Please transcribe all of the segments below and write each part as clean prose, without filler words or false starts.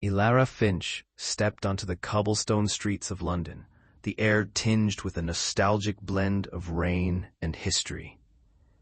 Ilara Finch stepped onto the cobblestone streets of London, the air tinged with a nostalgic blend of rain and history.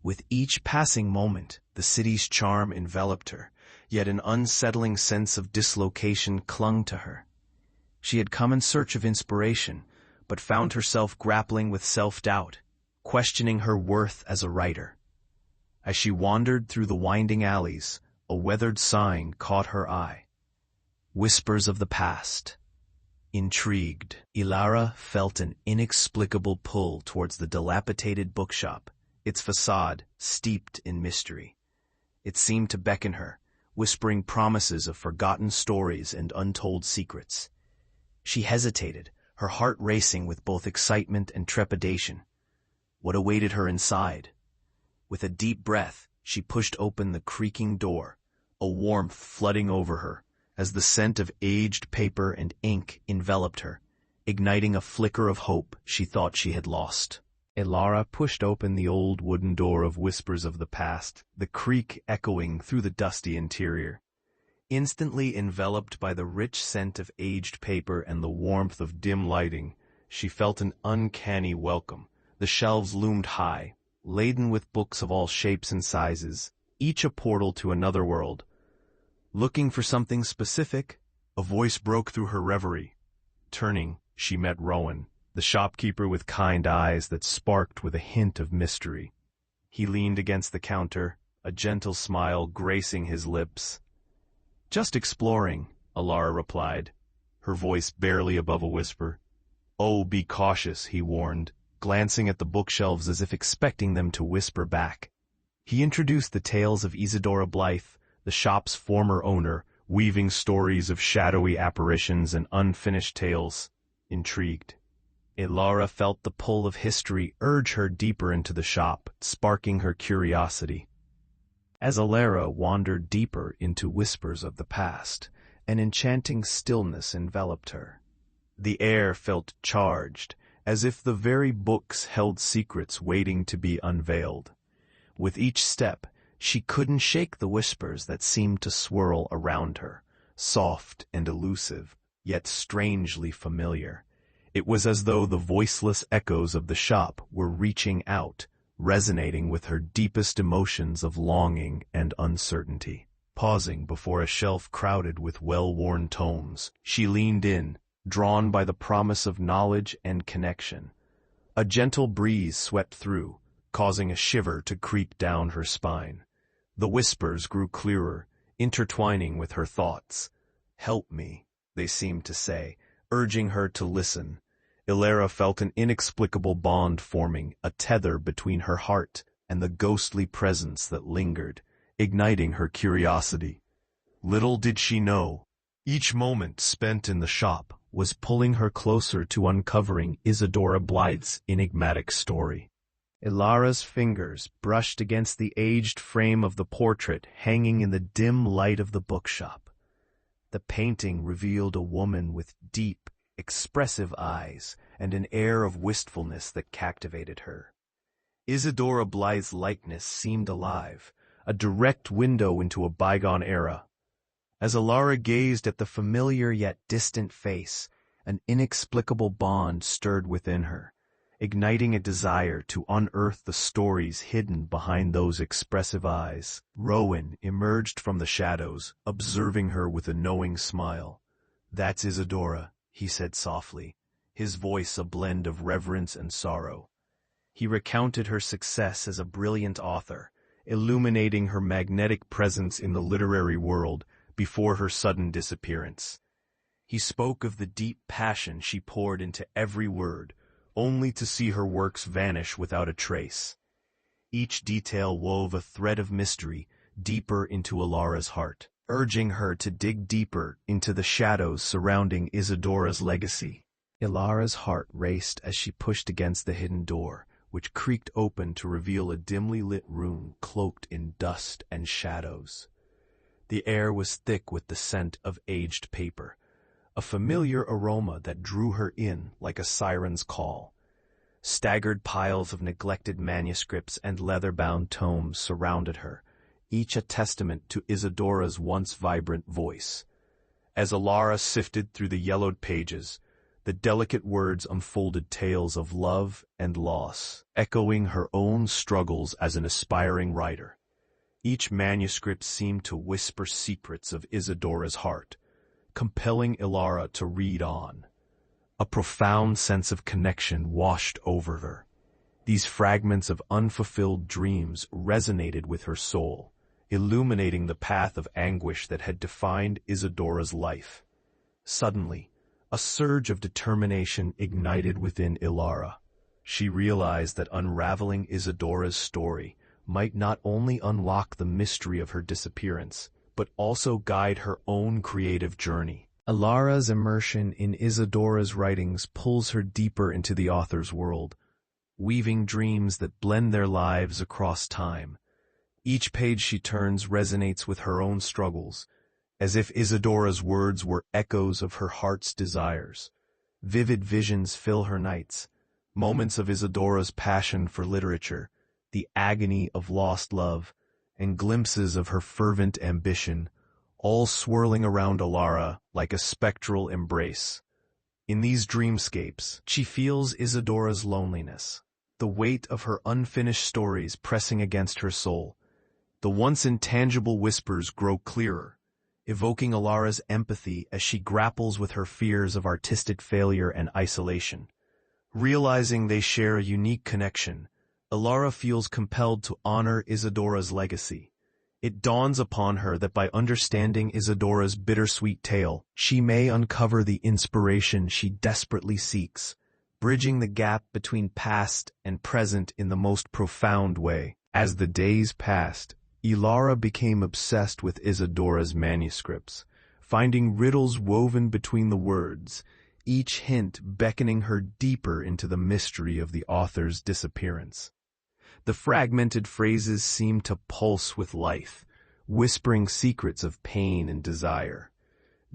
With each passing moment, the city's charm enveloped her, yet an unsettling sense of dislocation clung to her. She had come in search of inspiration, but found herself grappling with self-doubt, questioning her worth as a writer. As she wandered through the winding alleys, a weathered sign caught her eye. Whispers of the Past. Intrigued, Ilara felt an inexplicable pull towards the dilapidated bookshop, its facade steeped in mystery. It seemed to beckon her, whispering promises of forgotten stories and untold secrets. She hesitated, her heart racing with both excitement and trepidation. What awaited her inside? With a deep breath, she pushed open the creaking door, a warmth flooding over her, as the scent of aged paper and ink enveloped her, igniting a flicker of hope she thought she had lost. Ilara pushed open the old wooden door of Whispers of the Past, the creak echoing through the dusty interior. Instantly enveloped by the rich scent of aged paper and the warmth of dim lighting, she felt an uncanny welcome. The shelves loomed high, laden with books of all shapes and sizes, each a portal to another world. Looking for something specific, a voice broke through her reverie. Turning, she met Rowan, the shopkeeper with kind eyes that sparked with a hint of mystery. He leaned against the counter, a gentle smile gracing his lips. "Just exploring," Ilara replied, her voice barely above a whisper. "Oh, be cautious," he warned, glancing at the bookshelves as if expecting them to whisper back. He introduced the tales of Isadora Blythe, the shop's former owner, weaving stories of shadowy apparitions and unfinished tales. Intrigued, Ilara felt the pull of history urge her deeper into the shop, sparking her curiosity. As Ilara wandered deeper into Whispers of the Past, an enchanting stillness enveloped her. The air felt charged, as if the very books held secrets waiting to be unveiled. With each step, she couldn't shake the whispers that seemed to swirl around her, soft and elusive, yet strangely familiar. It was as though the voiceless echoes of the shop were reaching out, resonating with her deepest emotions of longing and uncertainty. Pausing before a shelf crowded with well-worn tomes, she leaned in, drawn by the promise of knowledge and connection. A gentle breeze swept through, causing a shiver to creep down her spine. The whispers grew clearer, intertwining with her thoughts. "Help me," they seemed to say, urging her to listen. Ilara felt an inexplicable bond forming, a tether between her heart and the ghostly presence that lingered, igniting her curiosity. Little did she know, each moment spent in the shop was pulling her closer to uncovering Isadora Blythe's enigmatic story. Ilara's fingers brushed against the aged frame of the portrait hanging in the dim light of the bookshop. The painting revealed a woman with deep, expressive eyes and an air of wistfulness that captivated her. Isadora Blythe's likeness seemed alive, a direct window into a bygone era. As Ilara gazed at the familiar yet distant face, an inexplicable bond stirred within her, igniting a desire to unearth the stories hidden behind those expressive eyes. Rowan emerged from the shadows, observing her with a knowing smile. "That's Isadora," he said softly, his voice a blend of reverence and sorrow. He recounted her success as a brilliant author, illuminating her magnetic presence in the literary world before her sudden disappearance. He spoke of the deep passion she poured into every word, only to see her works vanish without a trace. Each detail wove a thread of mystery deeper into Ilara's heart, urging her to dig deeper into the shadows surrounding Isadora's legacy. Ilara's heart raced as she pushed against the hidden door, which creaked open to reveal a dimly lit room cloaked in dust and shadows. The air was thick with the scent of aged paper, a familiar aroma that drew her in like a siren's call. Staggered piles of neglected manuscripts and leather-bound tomes surrounded her, each a testament to Isadora's once vibrant voice. As Alara sifted through the yellowed pages, the delicate words unfolded tales of love and loss, echoing her own struggles as an aspiring writer. Each manuscript seemed to whisper secrets of Isadora's heart, compelling Alara to read on. A profound sense of connection washed over her. These fragments of unfulfilled dreams resonated with her soul, illuminating the path of anguish that had defined Isadora's life. Suddenly, a surge of determination ignited within Alara. She realized that unraveling Isadora's story might not only unlock the mystery of her disappearance, but also guide her own creative journey. Alara's immersion in Isadora's writings pulls her deeper into the author's world, weaving dreams that blend their lives across time. Each page she turns resonates with her own struggles, as if Isadora's words were echoes of her heart's desires. Vivid visions fill her nights, moments of Isadora's passion for literature, the agony of lost love, and glimpses of her fervent ambition, all swirling around Alara like a spectral embrace. In these dreamscapes, she feels Isadora's loneliness, the weight of her unfinished stories pressing against her soul. The once intangible whispers grow clearer, evoking Alara's empathy as she grapples with her fears of artistic failure and isolation. Realizing they share a unique connection, Alara feels compelled to honor Isadora's legacy. It dawns upon her that by understanding Isadora's bittersweet tale, she may uncover the inspiration she desperately seeks, bridging the gap between past and present in the most profound way. As the days passed, Alara became obsessed with Isadora's manuscripts, finding riddles woven between the words, each hint beckoning her deeper into the mystery of the author's disappearance. The fragmented phrases seemed to pulse with life, whispering secrets of pain and desire.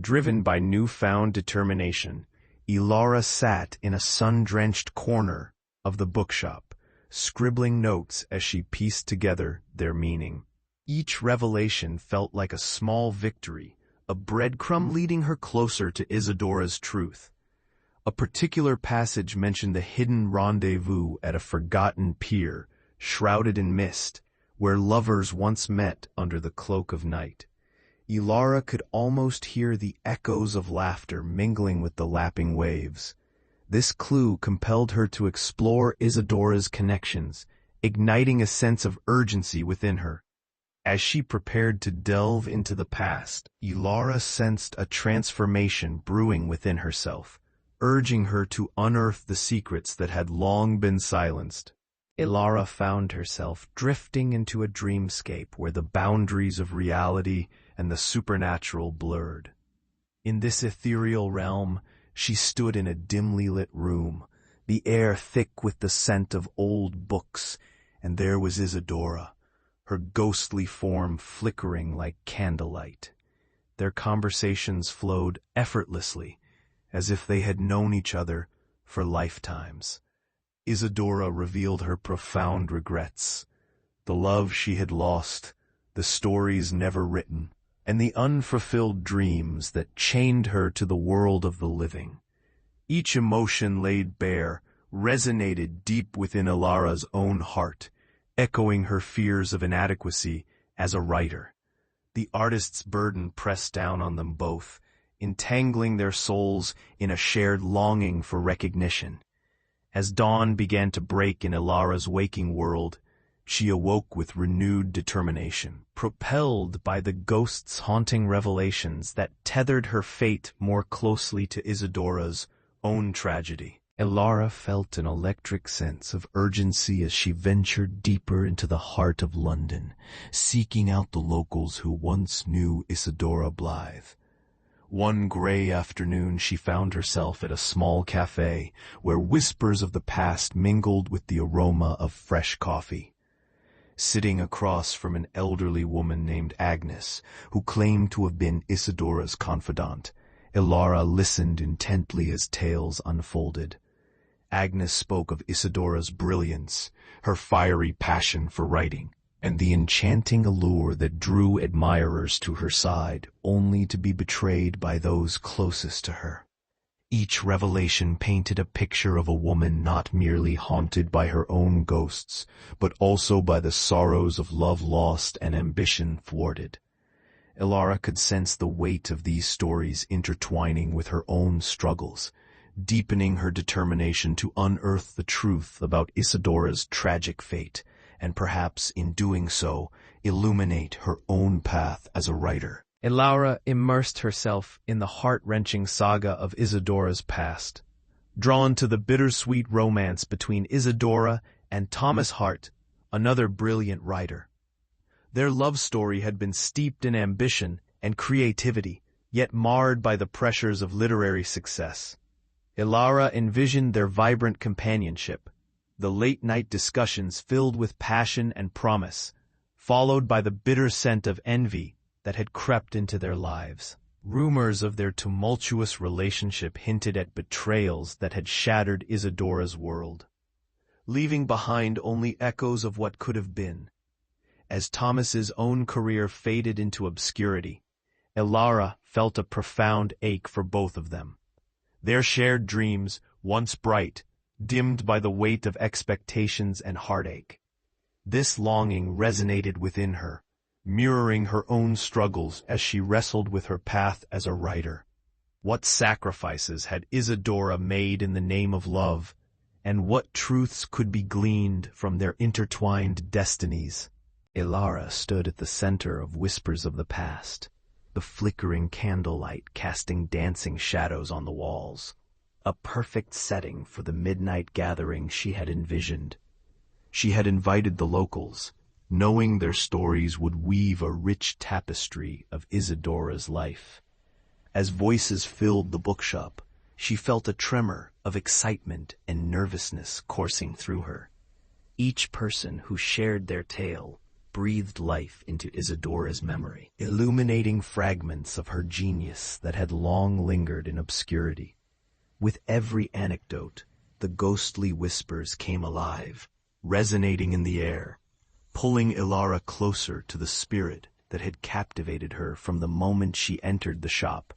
Driven by newfound determination, Alara sat in a sun-drenched corner of the bookshop, scribbling notes as she pieced together their meaning. Each revelation felt like a small victory, a breadcrumb leading her closer to Isadora's truth. A particular passage mentioned the hidden rendezvous at a forgotten pier, shrouded in mist, where lovers once met under the cloak of night. Alara could almost hear the echoes of laughter mingling with the lapping waves. This clue compelled her to explore Isadora's connections, igniting a sense of urgency within her. As she prepared to delve into the past, Alara sensed a transformation brewing within herself, urging her to unearth the secrets that had long been silenced. Alara found herself drifting into a dreamscape where the boundaries of reality and the supernatural blurred. In this ethereal realm, she stood in a dimly lit room, the air thick with the scent of old books, and there was Isadora, her ghostly form flickering like candlelight. Their conversations flowed effortlessly, as if they had known each other for lifetimes. Isadora revealed her profound regrets, the love she had lost, the stories never written, and the unfulfilled dreams that chained her to the world of the living. Each emotion laid bare resonated deep within Alara's own heart, echoing her fears of inadequacy as a writer. The artist's burden pressed down on them both, entangling their souls in a shared longing for recognition. As dawn began to break in Alara's waking world, she awoke with renewed determination, propelled by the ghost's haunting revelations that tethered her fate more closely to Isadora's own tragedy. Alara felt an electric sense of urgency as she ventured deeper into the heart of London, seeking out the locals who once knew Isadora Blythe. One gray afternoon she found herself at a small cafe where whispers of the past mingled with the aroma of fresh coffee. Sitting across from an elderly woman named Agnes, who claimed to have been Isadora's confidant, Alara listened intently as tales unfolded. Agnes spoke of Isadora's brilliance, her fiery passion for writing, and the enchanting allure that drew admirers to her side, only to be betrayed by those closest to her. Each revelation painted a picture of a woman not merely haunted by her own ghosts, but also by the sorrows of love lost and ambition thwarted. Elara could sense the weight of these stories intertwining with her own struggles, deepening her determination to unearth the truth about Isidora's tragic fate, and perhaps, in doing so, illuminate her own path as a writer. Elara immersed herself in the heart-wrenching saga of Isidora's past, drawn to the bittersweet romance between Isidora and Thomas Hart, another brilliant writer. Their love story had been steeped in ambition and creativity, yet marred by the pressures of literary success. Elara envisioned their vibrant companionship, the late-night discussions filled with passion and promise, followed by the bitter scent of envy that had crept into their lives. Rumors of their tumultuous relationship hinted at betrayals that had shattered Isidora's world, leaving behind only echoes of what could have been. As Thomas's own career faded into obscurity, Elara felt a profound ache for both of them. Their shared dreams, once bright, dimmed by the weight of expectations and heartache. This longing resonated within her, mirroring her own struggles as she wrestled with her path as a writer. What sacrifices had Isidora made in the name of love, and what truths could be gleaned from their intertwined destinies? Elara stood at the center of whispers of the past, the flickering candlelight casting dancing shadows on the walls, a perfect setting for the midnight gathering she had envisioned. She had invited the locals, knowing their stories would weave a rich tapestry of Isidora's life. As voices filled the bookshop, she felt a tremor of excitement and nervousness coursing through her. Each person who shared their tale breathed life into Isidora's memory, illuminating fragments of her genius that had long lingered in obscurity. With every anecdote, the ghostly whispers came alive, resonating in the air, pulling Elara closer to the spirit that had captivated her from the moment she entered the shop.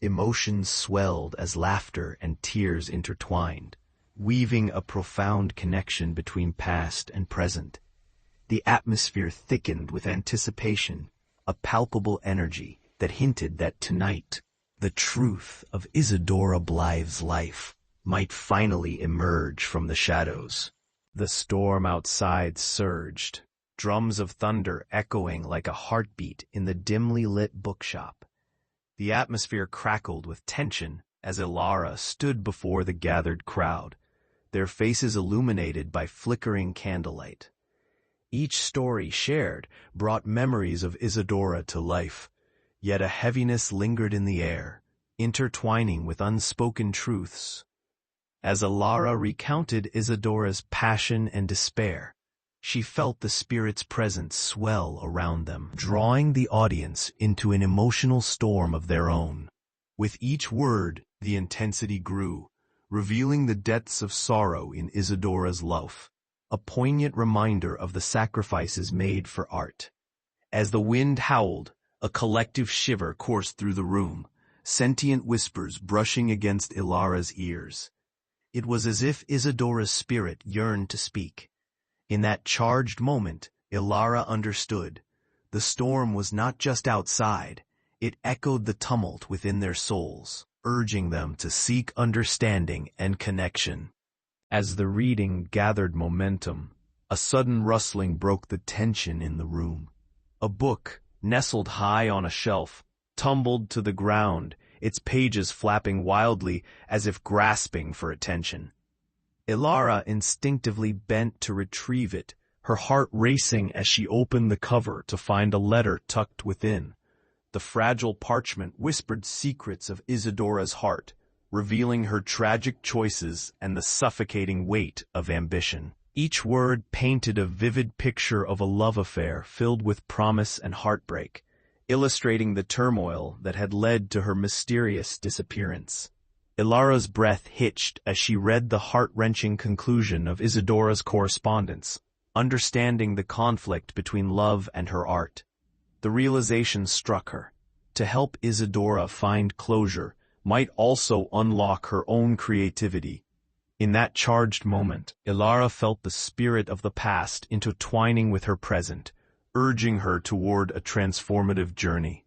Emotions swelled as laughter and tears intertwined, weaving a profound connection between past and present. The atmosphere thickened with anticipation, a palpable energy that hinted that tonight, the truth of Isidora Blythe's life might finally emerge from the shadows. The storm outside surged, drums of thunder echoing like a heartbeat in the dimly lit bookshop. The atmosphere crackled with tension as Elara stood before the gathered crowd, their faces illuminated by flickering candlelight. Each story shared brought memories of Isidora to life, yet a heaviness lingered in the air, intertwining with unspoken truths. As Elara recounted Isidora's passion and despair, she felt the spirit's presence swell around them, drawing the audience into an emotional storm of their own. With each word, the intensity grew, revealing the depths of sorrow in Isidora's life, a poignant reminder of the sacrifices made for art. As the wind howled, a collective shiver coursed through the room, sentient whispers brushing against Elara's ears. It was as if Isidora's spirit yearned to speak. In that charged moment, Elara understood. The storm was not just outside, it echoed the tumult within their souls, urging them to seek understanding and connection. As the reading gathered momentum, a sudden rustling broke the tension in the room. A book, nestled high on a shelf, tumbled to the ground, its pages flapping wildly as if grasping for attention. Elara instinctively bent to retrieve it, her heart racing as she opened the cover to find a letter tucked within. The fragile parchment whispered secrets of Isidora's heart, revealing her tragic choices and the suffocating weight of ambition. Each word painted a vivid picture of a love affair filled with promise and heartbreak, illustrating the turmoil that had led to her mysterious disappearance. Elara's breath hitched as she read the heart-wrenching conclusion of Isidora's correspondence. understanding the conflict between love and her art. The realization struck her. To help Isadora find closure might also unlock her own creativity. In that charged moment, Ilara felt the spirit of the past intertwining with her present, urging her toward a transformative journey.